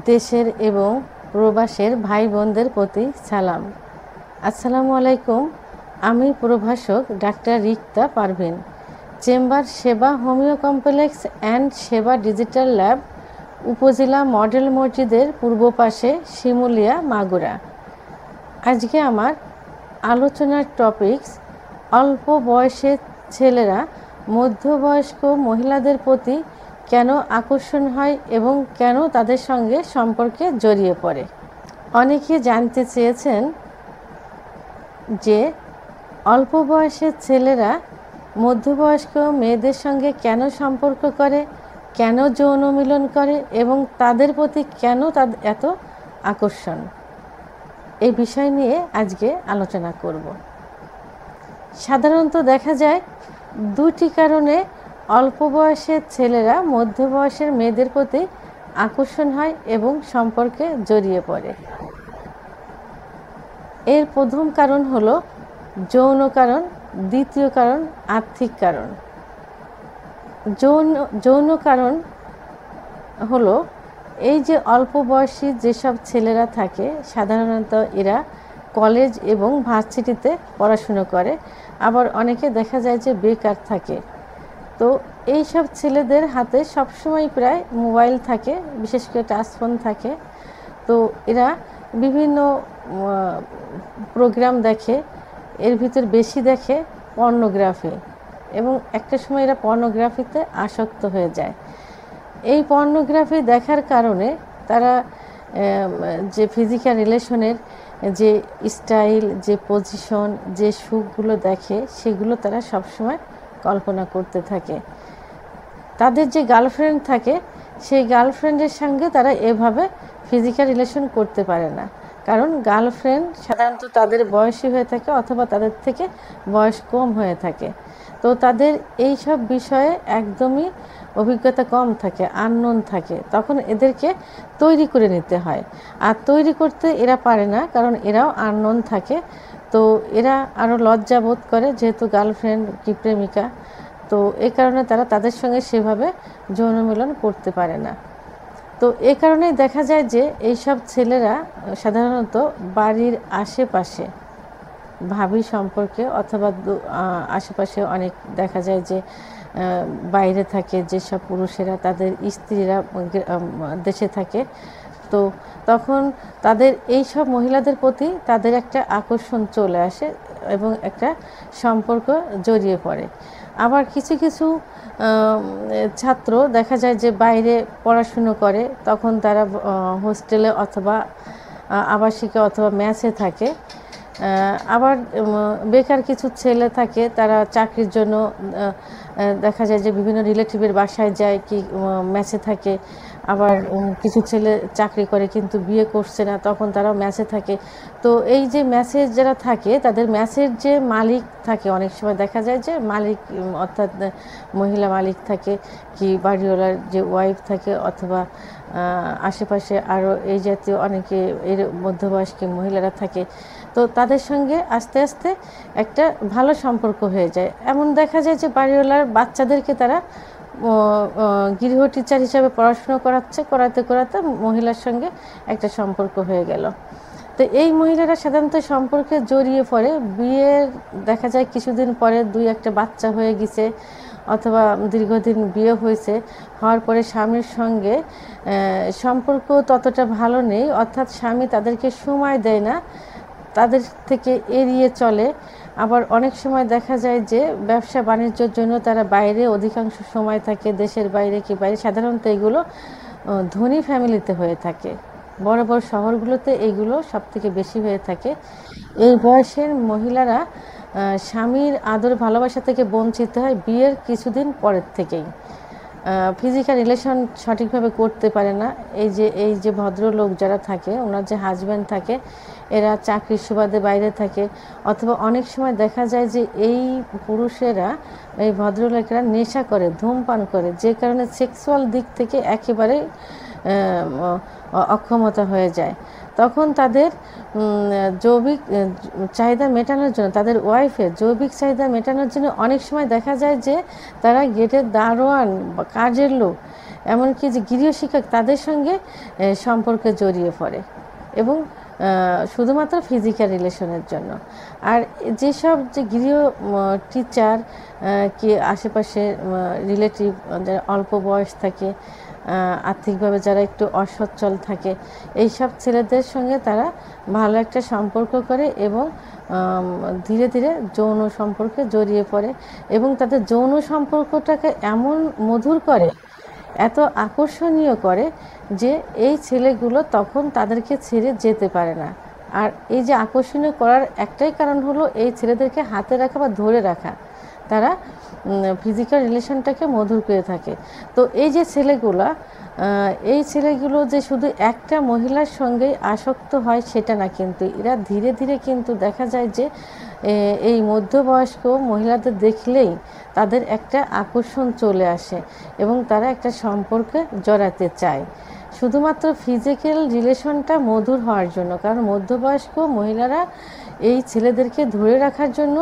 দেশের এবং প্রবাসের ভাই বোনদের প্রতি সালাম। আসসালামু আলাইকুম। আমি প্রভাষক ডাক্তার রিক্তা পারভিন, চেম্বার সেবা হোমিও কমপ্লেক্স অ্যান্ড সেবা ডিজিটাল ল্যাব, উপজেলা মডেল মসজিদের পূর্ব পাশে, শিমুলিয়া, মাগুরা। আজকে আমার আলোচনার টপিকস অল্প বয়সের ছেলেরা মধ্যবয়স্ক মহিলাদের প্রতি কেন আকর্ষণ হয় এবং কেন তাদের সঙ্গে সম্পর্কে জড়িয়ে পড়ে। অনেকে জানতে চেয়েছেন যে অল্প বয়সের ছেলেরা মধ্যবয়স্ক মেয়েদের সঙ্গে কেন সম্পর্ক করে, কেন যৌন মিলন করে এবং তাদের প্রতি কেন তাদের এত আকর্ষণ। এই বিষয় নিয়ে আজকে আলোচনা করব। সাধারণত দেখা যায় দুটি কারণে অল্প বয়সের ছেলেরা মধ্য বয়সের মেয়েদের প্রতি আকর্ষণ হয় এবং সম্পর্কে জড়িয়ে পড়ে। এর প্রথম কারণ হলো যৌন কারণ, দ্বিতীয় কারণ আর্থিক কারণ। যৌন কারণ হলো এই যে অল্প বয়সী যেসব ছেলেরা থাকে, সাধারণত এরা কলেজ এবং ভার্সিটিতে পড়াশুনো করে, আবার অনেকে দেখা যায় যে বেকার থাকে। তো এই সব ছেলেদের হাতে সবসময় প্রায় মোবাইল থাকে, বিশেষ করে টাচফোন থাকে। তো এরা বিভিন্ন প্রোগ্রাম দেখে, এর ভিতর বেশি দেখে পর্নোগ্রাফি, এবং একটা সময় এরা পর্নোগ্রাফিতে আসক্ত হয়ে যায়। এই পর্নোগ্রাফি দেখার কারণে তারা যে ফিজিক্যাল রিলেশনের যে স্টাইল, যে পজিশন, যে সুখগুলো দেখে, সেগুলো তারা সবসময় কল্পনা করতে থাকে। তাদের যে গার্লফ্রেন্ড থাকে, সেই গার্লফ্রেন্ডের সঙ্গে তারা এভাবে ফিজিক্যাল রিলেশন করতে পারে না, কারণ গার্লফ্রেন্ড সাধারণত তাদের বয়সী হয়ে থাকে অথবা তাদের থেকে বয়স কম হয়ে থাকে। তো তাদের এই সব বিষয়ে একদমই অভিজ্ঞতা কম থাকে, আননোন থাকে। তখন এদেরকে তৈরি করে নিতে হয়, আর তৈরি করতে এরা পারে না, কারণ এরাও আননোন থাকে। তো এরা আরও লজ্জা বোধ করে, যেহেতু গার্লফ্রেন্ড কি প্রেমিকা। তো এই কারণে তারা তাদের সঙ্গে সেভাবে যৌন মিলন করতে পারে না। তো এই কারণেই দেখা যায় যে এইসব ছেলেরা সাধারণত বাড়ির আশেপাশে ভাবি সম্পর্কে অথবা আশেপাশে অনেক দেখা যায় যে বাইরে থাকে যেসব পুরুষেরা, তাদের স্ত্রীরা দেশে থাকে। তো তখন তাদের এই সব মহিলাদের প্রতি তাদের একটা আকর্ষণ চলে আসে এবং একটা সম্পর্ক জড়িয়ে পড়ে। আবার কিছু কিছু ছাত্র দেখা যায় যে বাইরে পড়াশুনো করে, তখন তারা হোস্টেলে অথবা আবাসিকে অথবা মেসে থাকে। আবার বেকার কিছু ছেলে থাকে, তারা চাকরির জন্য দেখা যায় যে বিভিন্ন রিলেটিভের বাসায় যায় কি মেসে থাকে। আবার কিছু ছেলে চাকরি করে কিন্তু বিয়ে করছে না, তখন তারাও মেসে থাকে। তো এই যে মেসে যারা থাকে, তাদের মেসের যে মালিক থাকে, অনেক সময় দেখা যায় যে মালিক অর্থাৎ মহিলা মালিক থাকে, কি বাড়িওয়ালার যে ওয়াইফ থাকে, অথবা আশেপাশে আরও এই জাতীয় অনেকে এর মধ্যবয়স্ক মহিলারা থাকে। তো তাদের সঙ্গে আস্তে আস্তে একটা ভালো সম্পর্ক হয়ে যায়। এমন দেখা যায় যে বাড়িওয়ালার বাচ্চাদেরকে তারা গৃহ টিচার হিসাবে পড়াশুনো করাতে করাতে মহিলার সঙ্গে একটা সম্পর্ক হয়ে গেল। তো এই মহিলারা সাধারণত সম্পর্কে জড়িয়ে পড়ে, বিয়ের দেখা যায় কিছুদিন পরে দুই একটা বাচ্চা হয়ে গেছে, অথবা দীর্ঘদিন বিয়ে হয়েছে, হওয়ার পরে স্বামীর সঙ্গে সম্পর্ক ততটা ভালো নেই, অর্থাৎ স্বামী তাদেরকে সময় দেয় না, তাদের থেকে এড়িয়ে চলে। আবার অনেক সময় দেখা যায় যে ব্যবসা বাণিজ্যের জন্য তারা বাইরে অধিকাংশ সময় থাকে, দেশের বাইরে কি বাইরে। সাধারণত এগুলো ধনী ফ্যামিলিতে হয়ে থাকে, বড় বড় শহরগুলোতে এইগুলো সব থেকে বেশি হয়ে থাকে। এই বয়সের মহিলারা স্বামীর আদর ভালোবাসা থেকে বঞ্চিত হয় বিয়ের কিছুদিন পরের থেকেই। ফিজিক্যাল রিলেশন সঠিকভাবে করতে পারে না। এই যে ভদ্রলোক যারা থাকে, ওনার যে হাজব্যান্ড থাকে, এরা চাকরির সুবাদে বাইরে থাকে, অথবা অনেক সময় দেখা যায় যে এই পুরুষেরা, এই ভদ্রলোকেরা নেশা করে, ধূমপান করে, যে কারণে সেক্সুয়াল দিক থেকে একেবারে অক্ষমতা হয়ে যায়। তখন তাদের জৈবিক চাহিদা মেটানোর জন্য, তাদের ওয়াইফের জৈবিক চাহিদা মেটানোর জন্য অনেক সময় দেখা যায় যে তারা গেটের দারোয়ান বা কাজের লোক এমনকি যে গৃহশিক্ষক তাদের সঙ্গে সম্পর্কে জড়িয়ে পড়ে এবং শুধুমাত্র ফিজিক্যাল রিলেশনের জন্য। আর যেসব যে গৃহ টিচার কি আশেপাশে রিলেটিভ যারা অল্প বয়স থাকে, আর্থিকভাবে যারা একটু অসচ্ছল থাকে, এইসব ছেলেদের সঙ্গে তারা ভালো একটা সম্পর্ক করে এবং ধীরে ধীরে যৌন সম্পর্কে জড়িয়ে পড়ে এবং তাদের যৌন সম্পর্কটাকে এমন মধুর করে, এত আকর্ষণীয় করে যে এই ছেলেগুলো তখন তাদেরকে ছেড়ে যেতে পারে না। আর এই যে আকর্ষণীয় করার একটাই কারণ হলো এই ছেলেদেরকে হাতে রাখা বা ধরে রাখা, তারা ফিজিক্যাল রিলেশনটাকে মধুর করে থাকে। তো এই যে ছেলেগুলো যে শুধু একটা মহিলার সঙ্গেই আসক্ত হয় সেটা না, কিন্তু এরা ধীরে ধীরে কিন্তু দেখা যায় যে এই মধ্যবয়স্ক মহিলাদের দেখলেই তাদের একটা আকর্ষণ চলে আসে এবং তারা একটা সম্পর্কে জড়াতে চায় শুধুমাত্র ফিজিক্যাল রিলেশনটা মধুর হওয়ার জন্য। কারণ মধ্যবয়স্ক মহিলারা এই ছেলেদেরকে ধরে রাখার জন্য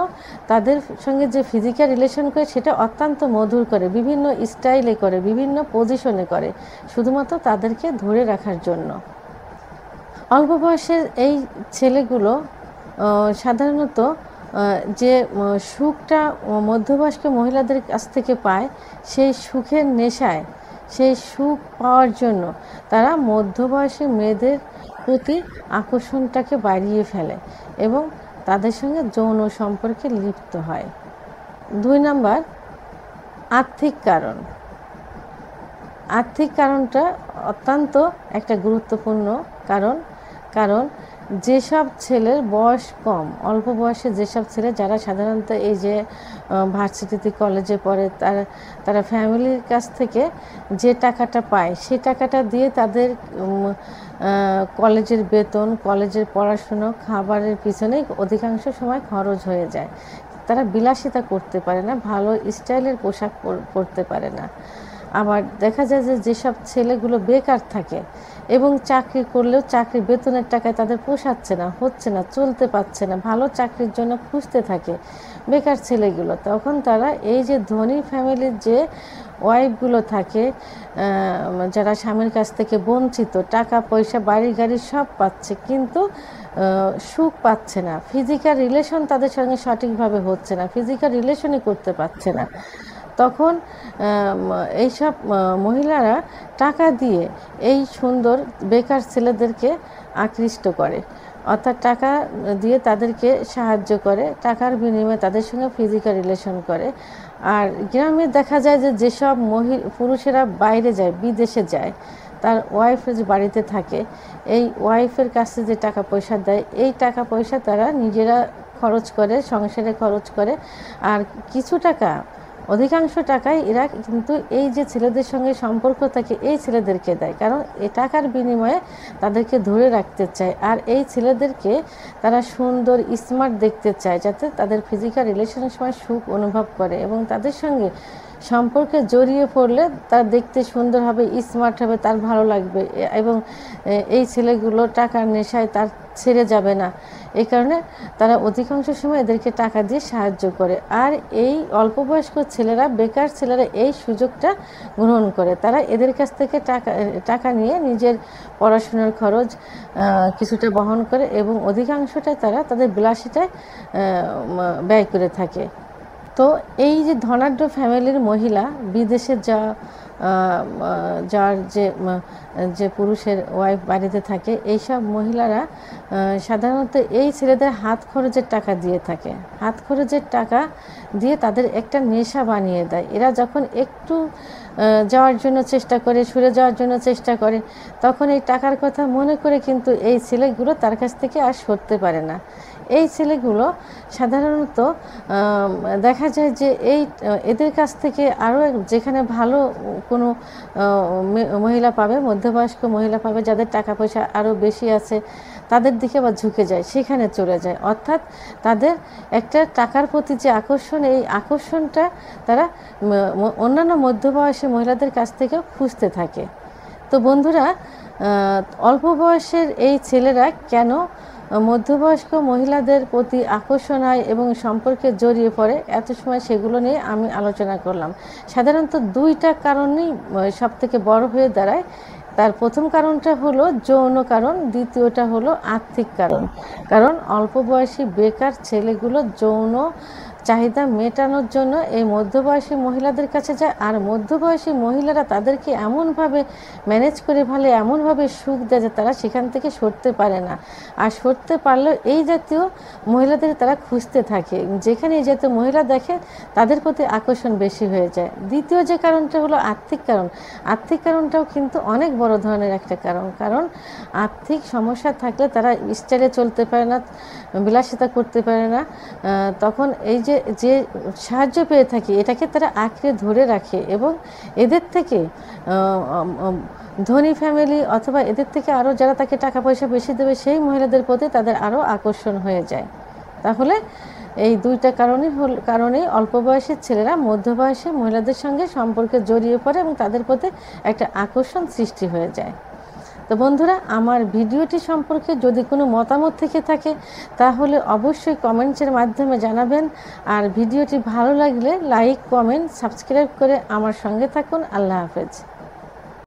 তাদের সঙ্গে যে ফিজিক্যাল রিলেশন করে সেটা অত্যন্ত মধুর করে, বিভিন্ন স্টাইলে করে, বিভিন্ন পজিশনে করে, শুধুমাত্র তাদেরকে ধরে রাখার জন্য। অল্প বয়সের এই ছেলেগুলো সাধারণত যে সুখটা মধ্যবয়স্ক মহিলাদের কাছ থেকে পায়, সেই সুখের নেশায়, সেই সুখ পাওয়ার জন্য তারা মধ্যবয়সী মেয়েদের প্রতি আকর্ষণটাকে বাড়িয়ে ফেলে এবং তাদের সঙ্গে যৌন সম্পর্কে লিপ্ত হয়। 2 নাম্বার, আর্থিক কারণ। আর্থিক কারণটা অত্যন্ত একটা গুরুত্বপূর্ণ কারণ যেসব ছেলের বয়স কম, অল্প বয়সে যেসব ছেলে যারা সাধারণত এই যে ভার্সিটিতে কলেজে পড়ে, তারা ফ্যামিলির কাছ থেকে যে টাকাটা পায় সেই টাকাটা দিয়ে তাদের কলেজের বেতন, কলেজের পড়াশুনো, খাবারের পিছনেই অধিকাংশ সময় খরচ হয়ে যায়। তারা বিলাসিতা করতে পারে না, ভালো স্টাইলের পোশাক পরতে পারে না। আবার দেখা যায় যে যেসব ছেলেগুলো বেকার থাকে এবং চাকরি করলেও চাকরির বেতনের টাকায় তাদের পোষাচ্ছে না, হচ্ছে না, চলতে পারছে না, ভালো চাকরির জন্য খুঁজতে থাকে বেকার ছেলেগুলো, তখন তারা এই যে ধনী ফ্যামিলির যে ওয়াইফগুলো থাকে, যারা স্বামীর কাছ থেকে বঞ্চিত, টাকা পয়সা বাড়ি গাড়ি সব পাচ্ছে কিন্তু সুখ পাচ্ছে না, ফিজিক্যাল রিলেশন তাদের সঙ্গে সঠিকভাবে হচ্ছে না, ফিজিক্যাল রিলেশনই করতে পারছে না, তখন এইসব মহিলারা টাকা দিয়ে এই সুন্দর বেকার ছেলেদেরকে আকৃষ্ট করে, অর্থাৎ টাকা দিয়ে তাদেরকে সাহায্য করে, টাকার বিনিময়ে তাদের সঙ্গে ফিজিক্যাল রিলেশন করে। আর গ্রামে দেখা যায় যে যেসব পুরুষেরা বাইরে যায়, বিদেশে যায়, তার ওয়াইফের যে বাড়িতে থাকে, এই ওয়াইফের কাছে যে টাকা পয়সা দেয়, এই টাকা পয়সা তারা নিজেরা খরচ করে, সংসারে খরচ করে, আর কিছু টাকা, অধিকাংশ টাকাই এরা কিন্তু এই যে ছেলেদের সঙ্গে সম্পর্ক থাকে এই ছেলেদেরকে দেয়, কারণ এই টাকার বিনিময়ে তাদেরকে ধরে রাখতে চায়। আর এই ছেলেদেরকে তারা সুন্দর স্মার্ট দেখতে চায়, যাতে তাদের ফিজিক্যাল রিলেশনের সময় সুখ অনুভব করে এবং তাদের সঙ্গে সম্পর্কে জড়িয়ে পড়লে তার দেখতে সুন্দর হবে, স্মার্ট হবে, তার ভালো লাগবে এবং এই ছেলেগুলো টাকার নেশায় তার ছেড়ে যাবে না। এই কারণে তারা অধিকাংশ সময় এদেরকে টাকা দিয়ে সাহায্য করে। আর এই অল্প বয়স্ক ছেলেরা, বেকার ছেলেরা এই সুযোগটা গ্রহণ করে, তারা এদের কাছ থেকে টাকা নিয়ে নিজের পড়াশোনার খরচ কিছুটা বহন করে এবং অধিকাংশটাই তারা তাদের বিলাসিতায় ব্যয় করে থাকে। তো এই যে ধনাঢ্য ফ্যামিলির মহিলা, বিদেশে যার যে পুরুষের ওয়াইফ বাড়িতে থাকে, এইসব মহিলারা সাধারণত এই ছেলেদের হাত খরচের টাকা দিয়ে থাকে, হাত খরচের টাকা দিয়ে তাদের একটা নেশা বানিয়ে দেয়। এরা যখন একটু যাওয়ার জন্য চেষ্টা করে, সরে যাওয়ার জন্য চেষ্টা করে, তখন এই টাকার কথা মনে করে কিন্তু এই ছেলেগুলো তার কাছ থেকে আর সরতে পারে না। এই ছেলেগুলো সাধারণত দেখা যায় যে এদের কাছ থেকে আরও যেখানে ভালো কোনো মহিলা পাবে, মধ্যবয়স্ক মহিলা পাবে, যাদের টাকা পয়সা আরও বেশি আছে, তাদের দিকে আবার ঝুঁকে যায়, সেখানে চলে যায়। অর্থাৎ তাদের একটা টাকার প্রতি যে আকর্ষণ, এই আকর্ষণটা তারা অন্যান্য মধ্যবয়সী মহিলাদের কাছ থেকে খুঁজতে থাকে। তো বন্ধুরা, অল্প বয়সের এই ছেলেরা কেন মধ্যবয়স্ক মহিলাদের প্রতি আকর্ষণ হয় এবং সম্পর্কে জড়িয়ে পড়ে, এত সময় সেগুলো নিয়ে আমি আলোচনা করলাম। সাধারণত দুইটা কারণেই সবথেকে বড় হয়ে দাঁড়ায়। তার প্রথম কারণটা হলো যৌন কারণ, দ্বিতীয়টা হলো আর্থিক কারণ। কারণ অল্প বয়সী বেকার ছেলেগুলো যৌন চাহিদা মেটানোর জন্য এই মধ্যবয়সী মহিলাদের কাছে যায়, আর মধ্যবয়সী মহিলারা তাদেরকে এমনভাবে ম্যানেজ করে ফেলে, এমনভাবে সুখ দেয় যে তারা সেখান থেকে সরতে পারে না। আর সরতে পারলেও এই জাতীয় মহিলাদের তারা খুঁজতে থাকে, যেখানে এই জাতীয় মহিলা দেখে তাদের প্রতি আকর্ষণ বেশি হয়ে যায়। দ্বিতীয় যে কারণটা হলো আর্থিক কারণ। আর্থিক কারণটাও কিন্তু অনেক বড় ধরনের একটা কারণ। কারণ আর্থিক সমস্যা থাকলে তারা স্টাইলে চলতে পারে না, বিলাসিতা করতে পারে না। তখন এই যে সাহায্য পেয়ে থাকি এটাকে তারা আঁকড়ে ধরে রাখে, এবং এদের থেকে ধনী ফ্যামিলি অথবা এদের থেকে আরও যারা তাকে টাকা পয়সা বেশি দেবে সেই মহিলাদের প্রতি তাদের আরও আকর্ষণ হয়ে যায়। তাহলে এই দুইটা কারণেই অল্প বয়সের ছেলেরা মধ্যবয়সী মহিলাদের সঙ্গে সম্পর্কে জড়িয়ে পড়ে এবং তাদের প্রতি একটা আকর্ষণ সৃষ্টি হয়ে যায়। তো বন্ধুরা, আমার ভিডিওটি সম্পর্কে যদি কোনো মতামত থেকে থাকে তাহলে অবশ্যই কমেন্টসের মাধ্যমে জানাবেন। আর ভিডিওটি ভালো লাগলে লাইক, কমেন্ট, সাবস্ক্রাইব করে আমার সঙ্গে থাকুন। আল্লাহ হাফেজ।